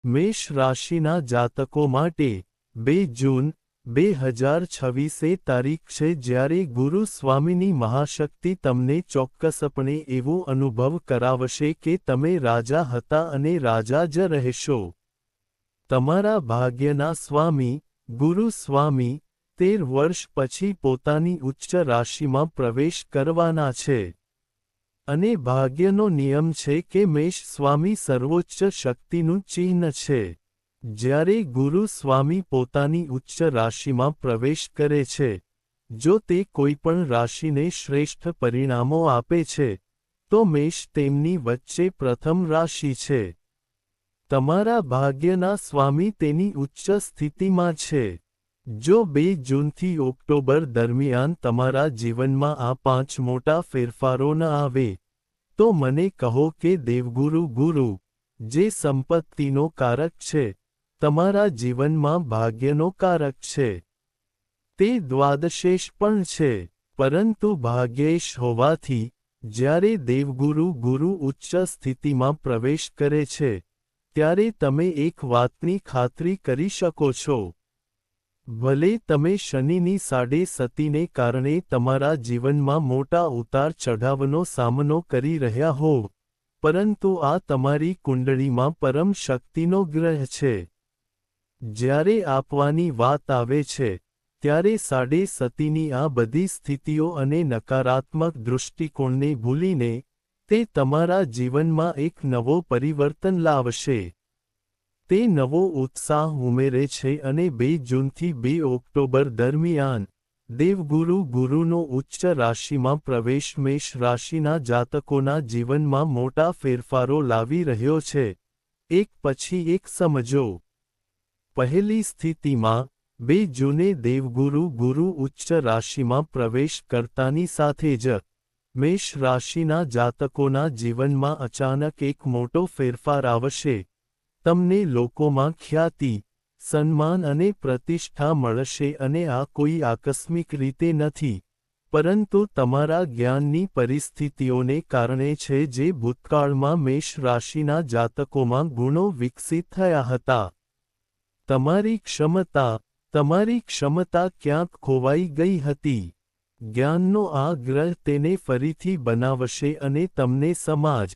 મેષ રાશિના જાતકો માટે 2 જૂન 2026 તારીખ છે જ્યારે ગુરુ સ્વામીની મહાશક્તિ તમને ચોક્કસપણે એવો અનુભવ કરાવશે કે તમે રાજા હતા અને રાજા જ રહેશો. તમારા ભાગ્યના સ્વામી ગુરુ સ્વામી 13 વર્ષ પછી પોતાની ઉચ્ચ રાશિમાં પ્રવેશ કરવાના છે. અને ભાગ્યનો નિયમ છે કે મેષ સ્વામી સર્વોચ્ચ શક્તિનું ચિહ્ન છે. જ્યારે ગુરુ સ્વામી પોતાની ઉચ્ચ રાશિમાં પ્રવેશ કરે છે, જો તે કોઈપણ રાશિને શ્રેષ્ઠ પરિણામો આપે છે, તો મેષ તેમની વચ્ચે પ્રથમ રાશિ છે. તમારા ભાગ્યના સ્વામી તેની ઉચ્ચ સ્થિતિમાં છે. જો 2 જૂનથી ઓક્ટોબર દરમિયાન તમારા જીવનમાં આ 5 મોટા ફેરફારો ન આવે, તો મને કહો કે દેવગુરુ ગુરુ, જે સંપત્તિનો કારક છે, તમારા જીવનમાં ભાગ્યનો કારક છે. તે દ્વાદશેશ પણ છે, પરંતુ ભાગ્યેશ હોવાથી, જ્યારે દેવગુરુ ગુરુ ઉચ્ચ સ્થિતિમાં પ્રવેશ કરે છે, ત્યારે તમે એક વાતની ખાતરી કરી શકો છો. ભલે તમે શનિની સાડે સતીને કારણે તમારા જીવનમાં મોટા ઉતાર ચઢાવનો સામનો કરી રહ્યા હોવ, પરંતુ આ તમારી કુંડળીમાં પરમ શક્તિનો ગ્રહ છે. જ્યારે આપવાની વાત આવે છે, ત્યારે સાડે સતીની આ બધી સ્થિતિઓ અને નકારાત્મક દૃષ્ટિકોણને ભૂલીને, તે તમારા જીવનમાં એક નવો પરિવર્તન લાવશે. તે નવો ઉત્સાહ ઉમેરે છે અને 2 જૂનથી 2 ઓક્ટોબર દરમિયાન, દેવગુરુ ગુરુનો ઉચ્ચ રાશિમાં પ્રવેશ મેષ રાશિના જાતકોના જીવનમાં મોટા ફેરફારો લાવી રહ્યો છે. એક પછી એક સમજો. પહેલી સ્થિતિમાં, 2 જૂને દેવગુરુ ગુરુ ઉચ્ચ રાશિમાં પ્રવેશ કરતાની સાથે જ, મેષ રાશિના જાતકોના જીવનમાં અચાનક એક મોટો ફેરફાર આવશે. તમને લોકોમાં ખ્યાતિ, સન્માન અને પ્રતિષ્ઠા મળશે અને આ કોઈ આકસ્મિક રીતે નથી, પરંતુ તમારા જ્ઞાનની પરિસ્થિતિઓને કારણે છે જે ભૂતકાળમાં મેષ રાશિના જાતકોમાં ગુણો વિકસિત થયા હતા. તમારી ક્ષમતા ક્યાંક ખોવાઈ ગઈ હતી. જ્ઞાનનો આ ગ્રહ તેને ફરીથી બનાવશે અને તમને સમાજ,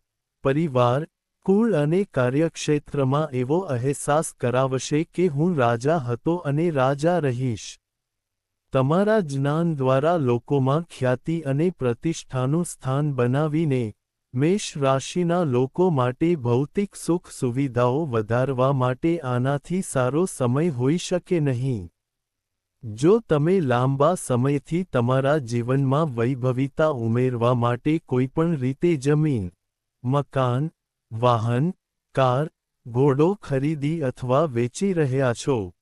પરિવાર, કુળ અને કાર્યક્ષેત્રમાં એવો અહેસાસ કરાવશે કે હું રાજા હતો અને રાજા રહીશ. તમારા જ્ઞાન દ્વારા લોકોમાં ખ્યાતિ અને પ્રતિષ્ઠાનું સ્થાન બનાવીને, મેષ રાશિના લોકો માટે ભૌતિક સુખ સુવિધાઓ વધારવા માટે આનાથી સારો સમય હોઈ શકે નહીં. જો તમે લાંબા સમયથી તમારા જીવનમાં વૈભવીતા ઉમેરવા માટે કોઈપણ રીતે જમીન, મકાન, વાહન, કાર, ઘોડો ખરીદી અથવા વેચી રહ્યા છો.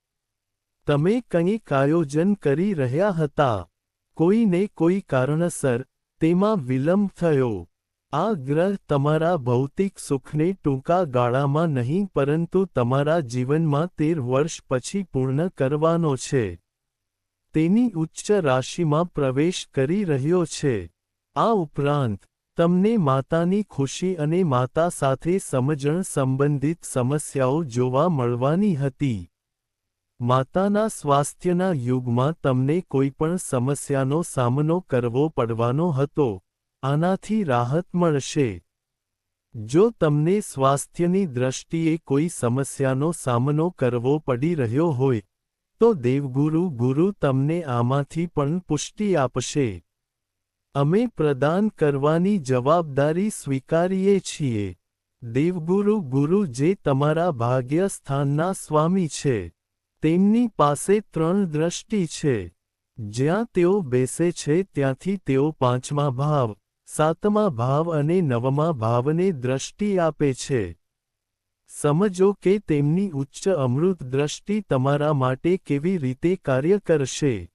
તમે કંઈક આયોજન કરી રહ્યા હતા. કોઈને કોઈ કારણસર, તેમાં વિલંબ થયો. આ ગ્રહ તમારા ભૌતિક સુખને ટૂંકા ગાળામાં નહીં પરંતુ તમારા જીવનમાં 13 વર્ષ પછી પૂર્ણ કરવાનો છે. તેની ઉચ્ચ રાશિમાં પ્રવેશ કરી રહ્યો છે. આ ઉપરાંત, તમને માતાની ખુશી અને માતા સાથે સમજણ સંબંધિત સમસ્યાઓ જોવા મળવાની હતી. માતાના સ્વાસ્થ્યના યુગમાં તમને કોઈપણ સમસ્યાનો સામનો કરવો પડવાનો હતો, આનાથી રાહત મળશે. જો તમને સ્વાસ્થ્યની દ્રષ્ટિએ કોઈ સમસ્યાનો સામનો કરવો પડી રહ્યો હોય, તો દેવગુરુ ગુરુ તમને આમાંથી પણ પુષ્ટિ આપશે. અમે પ્રદાન કરવાની જવાબદારી સ્વીકારીએ છીએ. દેવગુરુ ગુરુ જે તમારા ભાગ્ય સ્થાનના સ્વામી છે, તેમની પાસે 3 દ્રષ્ટિ છે. જ્યાં તેઓ બેસે છે ત્યાંથી તેઓ 5મા ભાવ, 7મા ભાવ અને 9મા ભાવને દ્રષ્ટિ આપે છે. સમજો કે તેમની ઉચ્ચ અમૃત દ્રષ્ટિ તમારા માટે કેવી રીતે કાર્ય કરશે.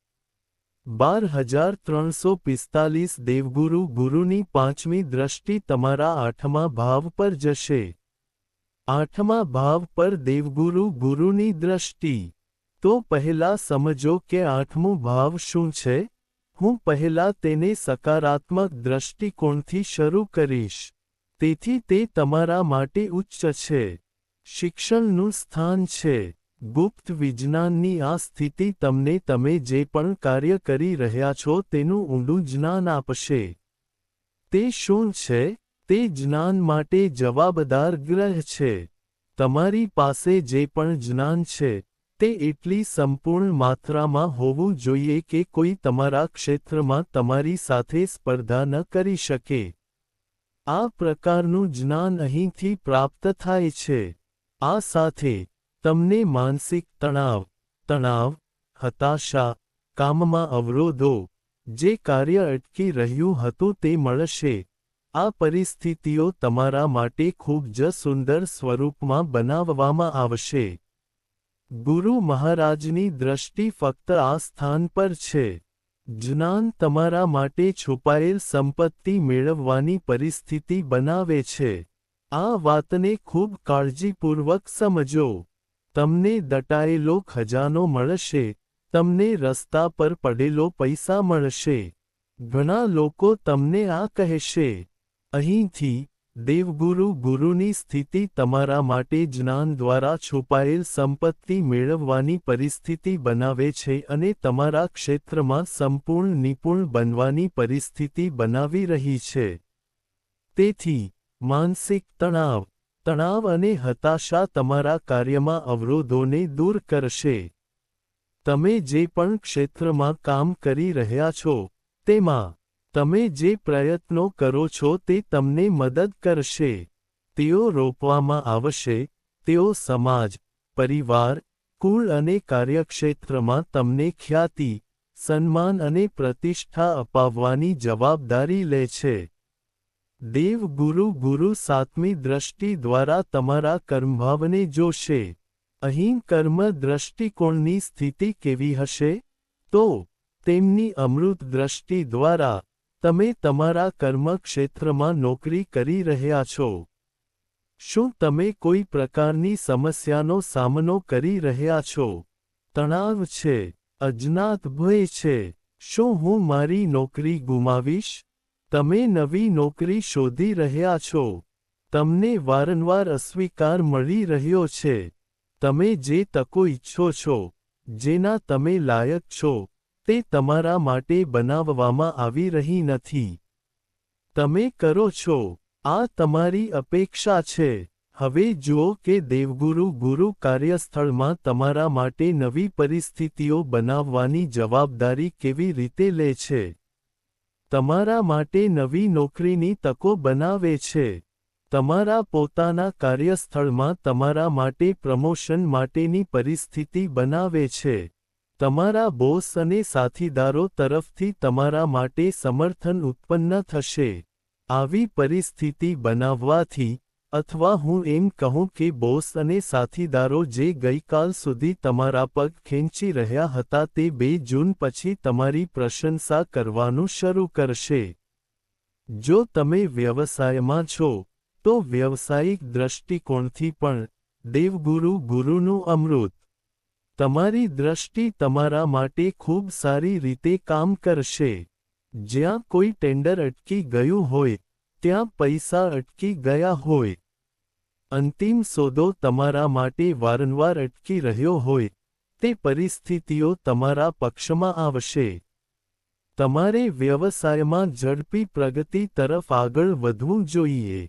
12345 દેવગુરુ ગુરુની 5મી દ્રષ્ટિ તમારા 8મા ભાવ પર જશે. 8મા ભાવ પર દેવગુરુ ગુરુની દ્રષ્ટિ. તો પહેલા સમજો કે 8મું ભાવ શું છે? હું પહેલા તેને સકારાત્મક દ્રષ્ટિકોણથી શરૂ કરીશ. તેથી તે તમારા માટે ઉચ્ચ છે. શિક્ષણનું સ્થાન છે. ગુપ્ત વિજ્ઞાનની આ સ્થિતિ તમને તમે જે પણ કાર્ય કરી રહ્યા છો તેનું ઊંડું જ્ઞાન આપશે. તે શું છે? તે જ્ઞાન માટે જવાબદાર ગ્રહ છે. તમારી પાસે જે પણ જ્ઞાન છે તે એટલી સંપૂર્ણ માત્રામાં હોવું જોઈએ કે કોઈ તમારા ક્ષેત્રમાં તમારી સાથે સ્પર્ધા ન કરી શકે. આ પ્રકારનું જ્ઞાન અહીંથી પ્રાપ્ત થાય છે. આ સાથે તમને માનસિક તણાવ, હતાશા, કામમાં અવરોધો, જે કાર્ય અટકી રહ્યું હતું તે મળશે. આ પરિસ્થિતિઓ તમારા માટે ખૂબ જ સુંદર સ્વરૂપમાં બનાવવામાં આવશે. ગુરુ મહારાજની દ્રષ્ટિ ફક્ત આ સ્થાન પર છે. જ્ઞાન તમારા માટે છુપાયેલ સંપત્તિ મેળવવાની પરિસ્થિતિ બનાવે છે. આ વાતને ખૂબ કાળજીપૂર્વક સમજો. તમને દટાયેલો ખજાનો મળશે. તમને રસ્તા પર પડેલો પૈસા મળશે. ઘણા લોકો તમને આ કહેશે. અહીંથી દેવગુરુ ગુરુની સ્થિતિ તમારા માટે જ્ઞાન દ્વારા છુપાયેલ સંપત્તિ મેળવવાની પરિસ્થિતિ બનાવે છે અને તમારા ક્ષેત્રમાં સંપૂર્ણ નિપુણ બનવાની પરિસ્થિતિ બનાવી રહી છે. તેથી માનસિક તણાવ અને હતાશા તમારા કાર્યમાં અવરોધોને દૂર કરશે. તમે જે પણ ક્ષેત્રમાં કામ કરી રહ્યા છો તેમાં તમે જે પ્રયત્નો કરો છો તે તમને મદદ કરશે. તેઓ રોપવામાં આવશે. તેઓ સમાજ, પરિવાર, કુળ અને કાર્યક્ષેત્રમાં તમને ખ્યાતિ, સન્માન અને પ્રતિષ્ઠા અપાવવાની જવાબદારી લે છે. દેવગુરુ ગુરુ સાતમી દ્રષ્ટિ દ્વારા તમારા કર્મભાવને જોશે. અહીં કર્મ દ્રષ્ટિકોણની સ્થિતિ કેવી હશે? તો તેમની અમૃત દ્રષ્ટિ દ્વારા તમે તમારા કર્મક્ષેત્રમાં નોકરી કરી રહ્યા છો. શું તમે કોઈ પ્રકારની સમસ્યાનો સામનો કરી રહ્યા છો? તણાવ છે, અજ્ઞાત ભય છે. શું હું મારી નોકરી ગુમાવીશ? તમે નવી નોકરી શોધી રહ્યા છો. તમને વારંવાર અસ્વીકાર મળી રહ્યો છે. તમે જે તકો ઈચ્છો છો, જેના તમે લાયક છો, તે તમારા માટે બનાવવામાં આવી રહી નથી. તમે કરો છો. આ તમારી અપેક્ષા છે. હવે જુઓ કે દેવગુરુ ગુરુ કાર્યસ્થળમાં તમારા માટે નવી પરિસ્થિતિઓ બનાવવાની જવાબદારી કેવી રીતે લે છે. તમારા માટે નવી નોકરીની તકો બનાવે છે. તમારા પોતાના કાર્યસ્થળમાં તમારા માટે પ્રમોશન માટેની પરિસ્થિતિ બનાવે છે. તમારા બોસ અને સાથીદારો તરફથી તમારા માટે સમર્થન ઉત્પન્ન થશે. આવી પરિસ્થિતિ બનાવવાથી, અથવા હું એમ કહું કે બોસ અને સાથીદારો જે ગઈકાલ સુધી તમારા પગ ખેંચી રહ્યા હતા તે 2 જૂન પછી તમારી પ્રશંસા કરવાનું શરૂ કરશે. જો તમે વ્યવસાયમાં છો, તો વ્યવસાયિક દ્રષ્ટિકોણથી પણ દેવગુરુ ગુરુનું અમૃત તમારી દ્રષ્ટિ તમારા માટે ખૂબ સારી રીતે કામ કરશે. જ્યાં કોઈ ટેન્ડર અટકી ગયું હોય, ત્યાં પૈસા અટકી ગયા હોય, અંતિમ સોદો તમારા માટે વારંવાર અટકી રહ્યો હોય, તે પરિસ્થિતિઓ તમારા પક્ષમાં આવશે. તમારે વ્યવસાયમાં ઝડપી પ્રગતિ તરફ આગળ વધવું જોઈએ.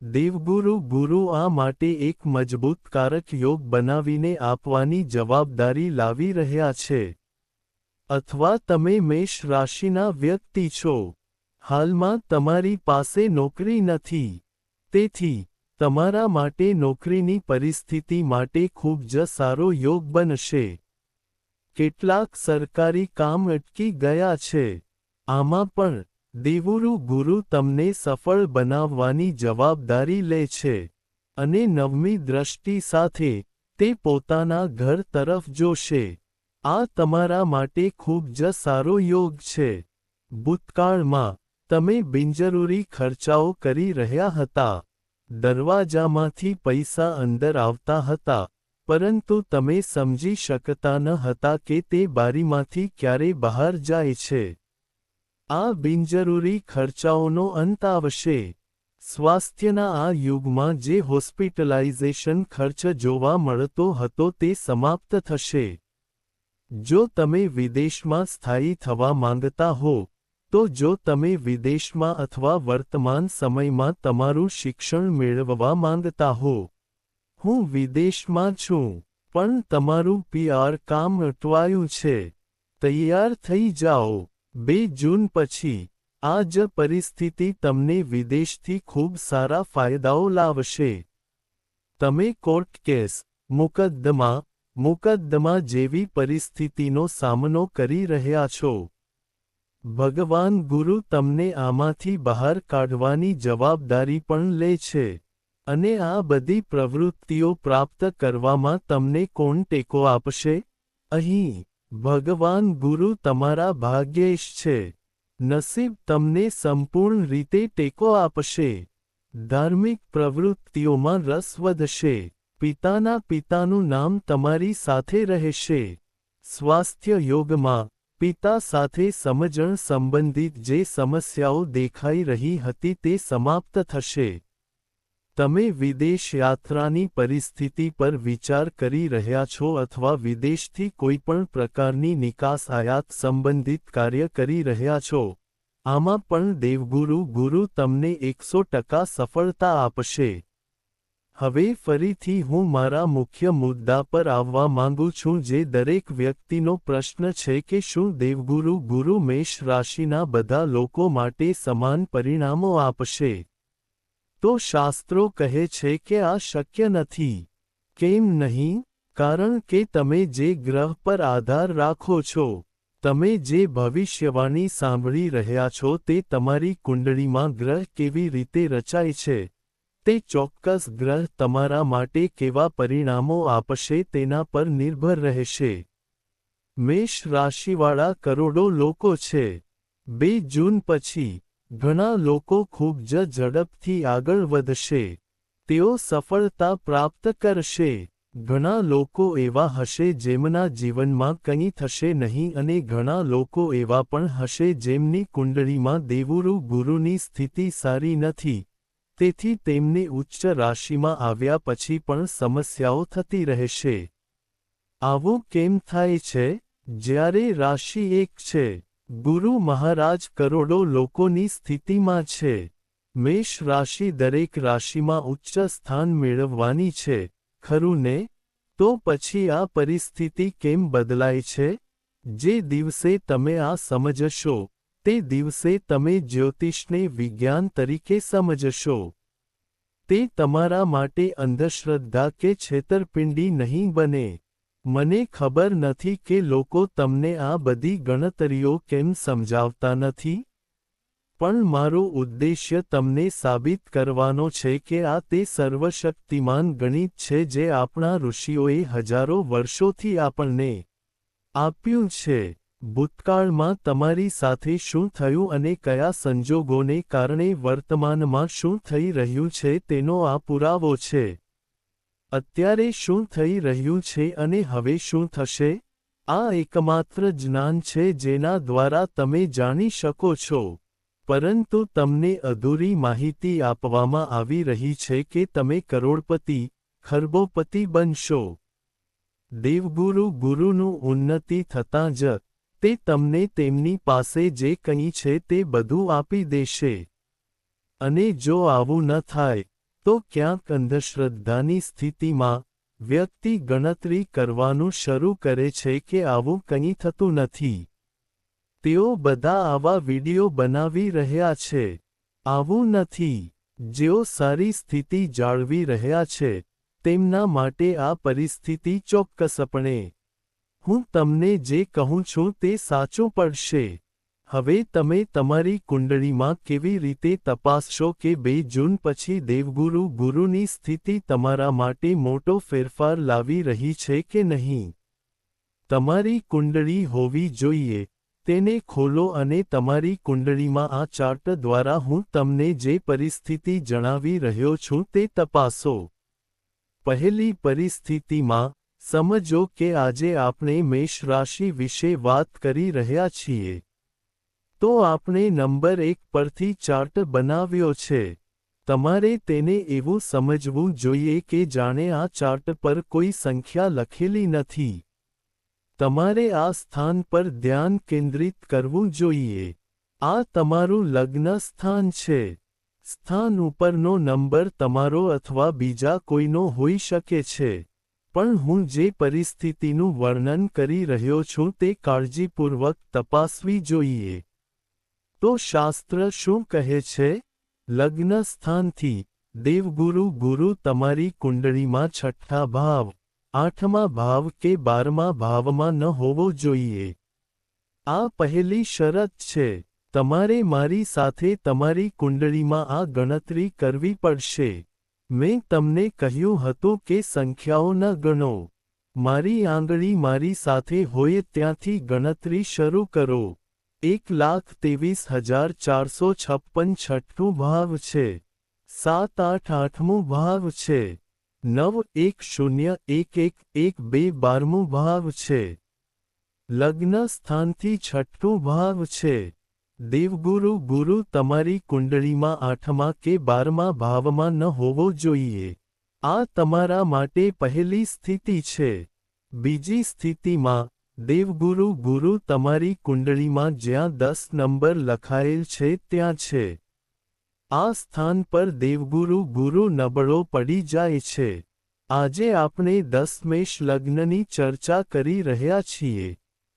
દેવગુરુ ગુરુ આ માટે એક મજબૂત કારક યોગ બનાવીને આપવાની જવાબદારી લાવી રહ્યા છે. અથવા તમે મેષ રાશિના વ્યક્તિ છો. હાલમાં તમારી પાસે નોકરી નથી. તેથી તમારા માટે નોકરીની પરિસ્થિતિ માટે ખૂબ જ સારો યોગ બનશે. કેટલાક સરકારી કામ અટકી ગયા છે. આમાં પણ દેવગુરુ ગુરુ તમને સફળ બનાવવાની જવાબદારી લે છે. અને નવમી દ્રષ્ટિ સાથે, તે પોતાના ઘર તરફ જોશે. આ તમારા માટે ખૂબ જ સારો યોગ છે. ભૂતકાળમાં, તમે બિનજરૂરી ખર્ચાઓ કરી રહ્યા હતા. દરવાજામાંથી પૈસા અંદર આવતા હતા, પરંતુ તમે સમજી શકતા ન હતા કે તે બારીમાંથી ક્યારે બહાર જાય છે. આ બિનજરૂરી ખર્ચાઓનો અંત આવશે. સ્વાસ્થ્યના આ યુગમાં જે હોસ્પિટલાઇઝેશન ખર્ચ જોવા મળતો હતો તે સમાપ્ત થશે. જો તમે વિદેશમાં સ્થાયી થવા માંગતા હો, તો જો તમે વિદેશમાં અથવા વર્તમાન સમયમાં તમારું શિક્ષણ મેળવવા માંગતા હો. હું વિદેશમાં છું, પણ તમારું PR કામ અટવાયું છે. તૈયાર થઈ જાઓ. 2 જૂન પછી, આ જ પરિસ્થિતિ તમને વિદેશથી ખૂબ સારા ફાયદાઓ લાવશે. તમે કોર્ટ કેસ, મુકદ્દમા જેવી પરિસ્થિતિનો સામનો કરી રહ્યા છો. ભગવાન ગુરુ તમને આમાંથી બહાર કાઢવાની જવાબદારી પણ લે છે. અને આ બધી પ્રવૃત્તિઓ પ્રાપ્ત કરવામાં તમને કોણ ટેકો આપશે? અહીં, ભગવાન ગુરુ તમારા ભાગ્યેશ છે. નસીબ તમને સંપૂર્ણ રીતે ટેકો આપશે. ધાર્મિક પ્રવૃત્તિઓમાં રસ વધશે. પિતાનું નામ તમારી સાથે રહેશે. સ્વાસ્થ્ય યોગમાં, પિતા સાથે સમજણ સંબંધિત જે સમસ્યાઓ દેખાઈ રહી હતી તે સમાપ્ત થશે. તમે વિદેશ યાત્રાની પરિસ્થિતિ પર વિચાર કરી રહ્યા છો અથવા વિદેશથી કોઈપણ પ્રકારની નિકાસ આયાત સંબંધિત કાર્ય કરી રહ્યા છો. આમાં પણ દેવગુરુ ગુરુ તમને 100% સફળતા આપશે. હવે ફરીથી હું મારા મુખ્ય મુદ્દા પર આવવા માંગુ છું જે દરેક વ્યક્તિનો પ્રશ્ન છે કે શું દેવગુરુ ગુરુ મેષ રાશિના બધા લોકો માટે સમાન પરિણામો આપશે? તો શાસ્ત્રો કહે છે કે આ શક્ય નથી. કેમ નહીં? કારણ કે તમે જે ગ્રહ પર આધાર રાખો છો, તમે જે ભવિષ્યવાણી સાંભળી રહ્યા છો તે તમારી કુંડળીમાં ગ્રહ કેવી રીતે રચાય છે, તે ચોક્કસ ગ્રહ તમારા માટે કેવા પરિણામો આપશે તેના પર નિર્ભર રહેશે. મેષ રાશિવાળા કરોડો લોકો છે. 2 જૂન પછી, ઘણા લોકો ખૂબ જ ઝડપથી આગળ વધશે. તેઓ સફળતા પ્રાપ્ત કરશે. ઘણા લોકો એવા હશે જેમના જીવનમાં કંઈ થશે નહીં અને ઘણા લોકો એવા પણ હશે જેમની કુંડળીમાં દેવગુરુ ગુરુની સ્થિતિ સારી નથી. તેથી તેમને ઉચ્ચ રાશિમાં આવ્યા પછી પણ સમસ્યાઓ થતી રહેશે. આવું કેમ થાય છે? જ્યારે રાશિ 1 છે, ગુરુ મહારાજ કરોડો લોકોની સ્થિતિમાં છે. મેષ રાશિ દરેક રાશિમાં ઉચ્ચ સ્થાન મેળવવાની છે, ખરું ને? તો પછી આ પરિસ્થિતિ કેમ બદલાય છે? જે દિવસે તમે આ સમજશો, તે દિવસે તમે જ્યોતિષને વિજ્ઞાન તરીકે સમજશો. તે તમારા માટે અંધશ્રદ્ધા કે છેતરપિંડી નહીં બને. મને ખબર નથી કે લોકો તમને આ બધી ગણતરીઓ કેમ સમજાવતા નથી? પણ મારો ઉદ્દેશ્ય તમને સાબિત કરવાનો છે કે આ તે સર્વશક્તિમાન ગણિત છે જે આપણા ઋષિઓએ હજારો વર્ષોથી આપણને આપ્યું છે. ભૂતકાળમાં તમારી સાથે શું થયું અને કયા સંજોગોને કારણે વર્તમાનમાં શું થઈ રહ્યું છે તેનો આ પુરાવો છે. અત્યારે શું થઈ રહ્યું છે અને હવે શું થશે? આ એકમાત્ર જ્ઞાન છે જેના દ્વારા તમે જાણી શકો છો. પરંતુ તમને અધૂરી માહિતી આપવામાં આવી રહી છે કે તમે કરોડપતિ, ખરબોપતિ બનશો. દેવગુરુ ગુરુનું ઉન્નતિ થતાં જ, તે તમને તેમની પાસે જે કંઈ છે તે બધું આપી દેશે. અને જો આવું ન થાય, તો ક્યાંક અંધશ્રદ્ધાની સ્થિતિમાં, વ્યક્તિ ગણતરી કરવાનું શરૂ કરે છે કે આવું કંઈ થતું નથી. તેઓ બધા આવા વિડિયો બનાવી રહ્યા છે. આવું નથી. જેઓ સારી સ્થિતિ જાળવી રહ્યા છે, તેમના માટે આ પરિસ્થિતિ ચોક્કસપણે. હું તમને જે કહું છું તે સાચું પડશે. હવે તમે તમારી કુંડળીમાં કેવી રીતે તપાસશો કે 2 જૂન પછી દેવગુરુ ગુરુની સ્થિતિ તમારા માટે મોટો ફેરફાર લાવી રહી છે કે નહીં? તમારી કુંડળી હોવી જોઈએ. તેને ખોલો અને તમારી કુંડળીમાં આ ચાર્ટ દ્વારા હું તમને જે પરિસ્થિતિ જણાવી રહ્યો છું તે તપાસો. પહેલી પરિસ્થિતિમાં, સમજો કે આજે આપણે મેષ રાશિ વિશે વાત કરી રહ્યા છીએ. તો આપણે નંબર 1 પરથી ચાર્ટ બનાવ્યો છે. તમારે તેને એવું સમજવું જોઈએ કે જાણે આ ચાર્ટ પર કોઈ સંખ્યા લખેલી નથી. તમારે આ સ્થાન પર ધ્યાન કેન્દ્રિત કરવું જોઈએ. આ તમારું લગ્ન સ્થાન છે. સ્થાન ઉપરનો નંબર તમારો અથવા બીજા કોઈનો હોઈ શકે છે. પણ હું જે પરિસ્થિતિનું વર્ણન કરી રહ્યો છું તે કાળજીપૂર્વક તપાસવી જોઈએ. તો શાસ્ત્ર શું કહે છે? લગ્ન સ્થાનથી દેવગુરુ ગુરુ તમારી કુંડળીમાં 6ઠ્ઠા ભાવ, 8મા ભાવ કે 12મા ભાવમાં ન હોવો જોઈએ. આ પહેલી શરત છે. તમારે મારી સાથે તમારી કુંડળીમાં આ ગણતરી કરવી પડશે. મેં તમને કહ્યું હતું કે સંખ્યાઓ ન ગણો. મારી આંગળી મારી સાથે હોય ત્યાંથી ગણતરી શરૂ કરો. 1,23,456 છઠ્ઠું ભાવ છે. 7 8 8મું ભાવ છે. 9 1 0 1 1 1 2 12મું ભાવ છે. લગ્ન સ્થાનથી 6ઠ્ઠું ભાવ છે. દેવગુરુ ગુરુ તમારી કુંડળીમાં 8મા કે 12મા ભાવમાં ન હોવો જોઈએ. આ તમારા માટે પહેલી સ્થિતિ છે. બીજી સ્થિતિમાં દેવગુરુ ગુરુ તમારી કુંડળીમાં જ્યાં 10 નંબર લખાયેલ છે ત્યાં છે. આ સ્થાન પર દેવગુરુ ગુરુ નબળો પડી જાય છે. આજે આપણે 10 મેષ લગ્નની ચર્ચા કરી રહ્યા છીએ.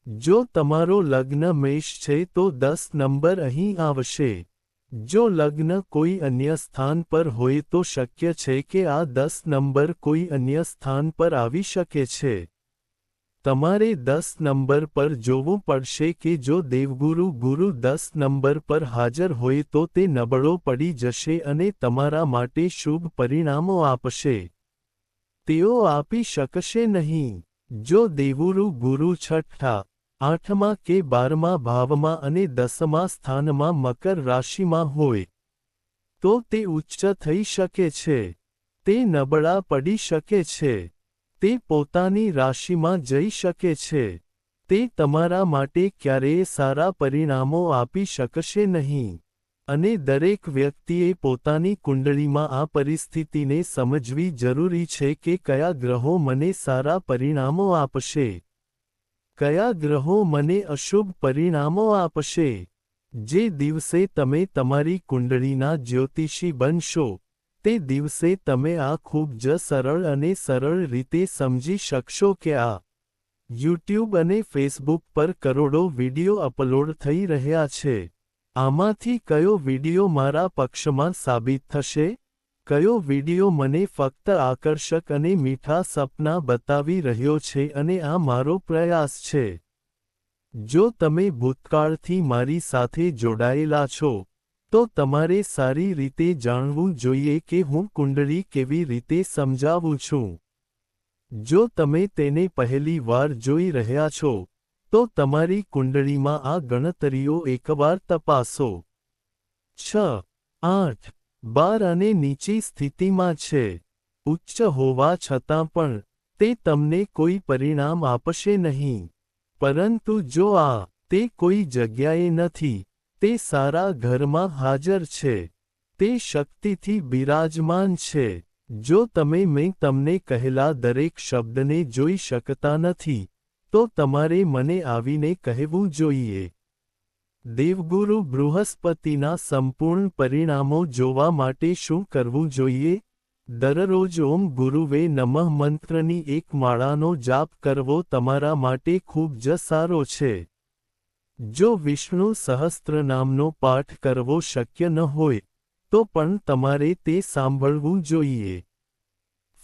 જો તમારો લગ્ન મેષ છે તો 10 નંબર અહીં આવશે. જો લગ્ન કોઈ અન્ય સ્થાન પર હોય તો શક્ય છે કે આ 10 નંબર કોઈ અન્ય સ્થાન પર આવી શકે છે. તમારે 10 નંબર પર જોવું પડશે કે જો દેવગુરુ ગુરુ 10 નંબર પર હાજર હોય તો તે નબળો પડી જશે અને તમારા માટે શુભ પરિણામો આપશે. તેઓ આપી શકશે નહીં. જો દેવગુરુ ગુરુ 6ઠ્ઠા, 8મા કે 12મા ભાવમાં અને 10મા સ્થાનમાં મકર રાશિમાં હોય તો તે ઉચ્ચ થઈ શકે છે. તે નબળા પડી શકે છે. તે પોતાની રાશિમાં જઈ શકે છે. તે તમારા માટે ક્યારેય સારા પરિણામો આપી શકશે નહીં. અને દરેક વ્યક્તિએ પોતાની કુંડળીમાં આ પરિસ્થિતિને સમજવી જરૂરી છે કે કયા ગ્રહો મને સારા પરિણામો આપશે, કયા ગ્રહો મને અશુભ પરિણામો આપશે. જે દિવસે તમે તમારી કુંડળીના જ્યોતિષી બનશો તે દિવસે તમે આ ખૂબ જ સરળ અને સરળ રીતે સમજી શકશો કે આ યુટ્યુબ અને ફેસબુક પર કરોડો વિડિયો અપલોડ થઈ રહ્યા છે. આમાંથી કયો વિડિયો મારા પક્ષમાં સાબિત થશે? કયો વિડિયો મને ફક્ત આકર્ષક અને મીઠા સપના બતાવી રહ્યો છે અને આ મારો પ્રયાસ છે. જો તમે ભૂતકાળથી મારી સાથે જોડાયેલા છો તો તમારે સારી રીતે જાણવું જોઈએ કે હું કુંડળી કેવી રીતે સમજાવું છું. જો તમે તેને પહેલી વાર જોઈ રહ્યા છો તો તમારી કુંડળીમાં આ ગણતરીઓ એકવાર તપાસો. 6, 8, 12 અને નીચી સ્થિતિમાં છે. ઉચ્ચ હોવા છતાં પણ તે તમને કોઈ પરિણામ આપશે નહીં. પરંતુ જો તે કોઈ જગ્યાએ નથી, તે સારા ઘરમાં હાજર છે, તે શક્તિથી બિરાજમાન છે. જો તમે મેં તમને કહેલા દરેક શબ્દને જોઈ શકતા નથી તો તમારે મને આવીને કહેવું જોઈએ. દેવગુરુ બૃહસ્પતિના સંપૂર્ણ પરિણામો જોવા માટે શું કરવું જોઈએ? દરરોજ ઓમ ગુરુવે નમઃ મંત્રની એક માળાનો જાપ કરવો તમારા માટે ખૂબ જ સારો છે. જો વિષ્ણુ સહસ્ત્રનામનો પાઠ કરવો શક્ય ન હોય તો પણ તમારે તે સાંભળવું જોઈએ.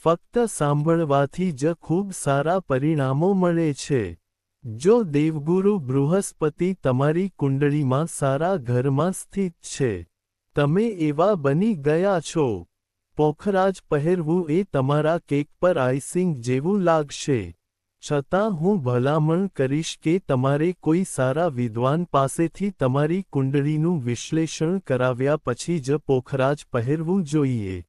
ફક્ત સાંભળવાથી જ ખૂબ સારા પરિણામો મળે છે. જો દેવગુરુ બૃહસ્પતિ તમારી કુંડળીમાં સારા ઘરમાં સ્થિત છે, તમે એવા બની ગયા છો. પોખરાજ પહેરવું એ તમારા કેક પર આઈસિંગ જેવું લાગશે. છતાં હું ભલામણ કરીશ કે તમારે કોઈ સારા વિદ્વાન પાસેથી તમારી કુંડળીનું વિશ્લેષણ કરાવ્યા પછી જ પોખરાજ પહેરવું જોઈએ.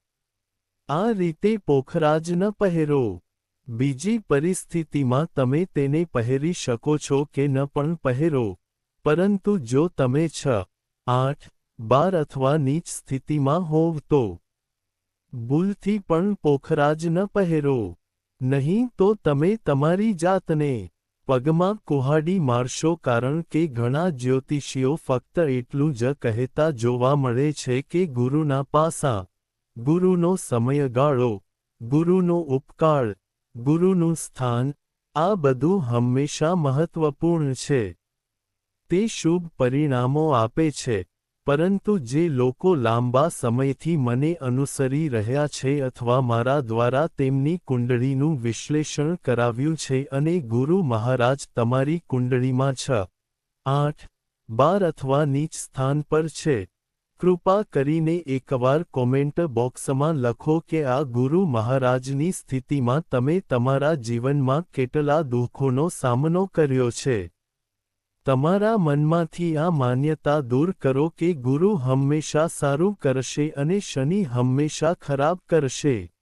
આ રીતે પોખરાજ ન પહેરો. બીજી પરિસ્થિતિમાં તમે તેને પહેરી શકો છો કે ન પણ પહેરો, પરંતુ જો તમે 6, 8, 12 અથવા નીચ સ્થિતિમાં હોવ તો ભૂલથી પણ પોખરાજ ન પહેરો. નહીં તો તમે તમારી જાતને પગમાં કુહાડી મારશો, કારણ કે ઘણા જ્યોતિષીઓ ફક્ત એટલું જ કહેતા જોવા મળે છે કે ગુરુના પાસા, ગુરુનો સમયગાળો, ગુરુનો ઉપકાળ, ગુરુનું સ્થાન, આ બધું હંમેશા મહત્વપૂર્ણ છે. તે શુભ પરિણામો આપે છે. પરંતુ જે લોકો લાંબા સમયથી મને અનુસરી રહ્યા છે અથવા મારા દ્વારા તેમની કુંડળીનું વિશ્લેષણ કરાવ્યું છે અને ગુરુ મહારાજ તમારી કુંડળીમાં 6, 8, 12 અથવા નીચ સ્થાન પર છે, કૃપા કરીને એકવાર કોમેન્ટ બોક્સમાં લખો કે આ ગુરુ મહારાજની સ્થિતિમાં તમે તમારા જીવનમાં કેટલા દુઃખોનો સામનો કર્યો છે. તમારા મનમાંથી આ માન્યતા દૂર કરો કે ગુરુ હંમેશા સારું કરશે અને શનિ હંમેશા ખરાબ કરશે.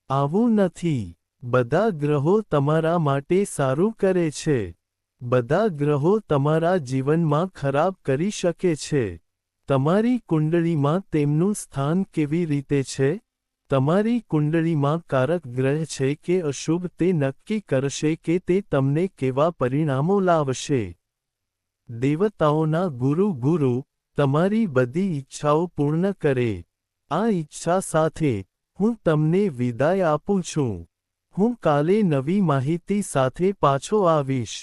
આવું નથી. બધા ગ્રહો તમારા માટે સારું કરે છે. બધા ગ્રહો તમારા જીવનમાં ખરાબ કરી શકે છે. તમારી કુંડળીમાં તેમનું સ્થાન કેવી રીતે છે? તમારી કુંડળીમાં કારક ગ્રહ છે કે અશુભ તે નક્કી કરશે કે તે તમને કેવા પરિણામો લાવશે. દેવતાઓના ગુરુ તમારી બધી ઈચ્છાઓ પૂર્ણ કરે. આ ઈચ્છા સાથે હું તમને વિદાય આપું છું. હું કાલે નવી માહિતી સાથે પાછો આવીશ.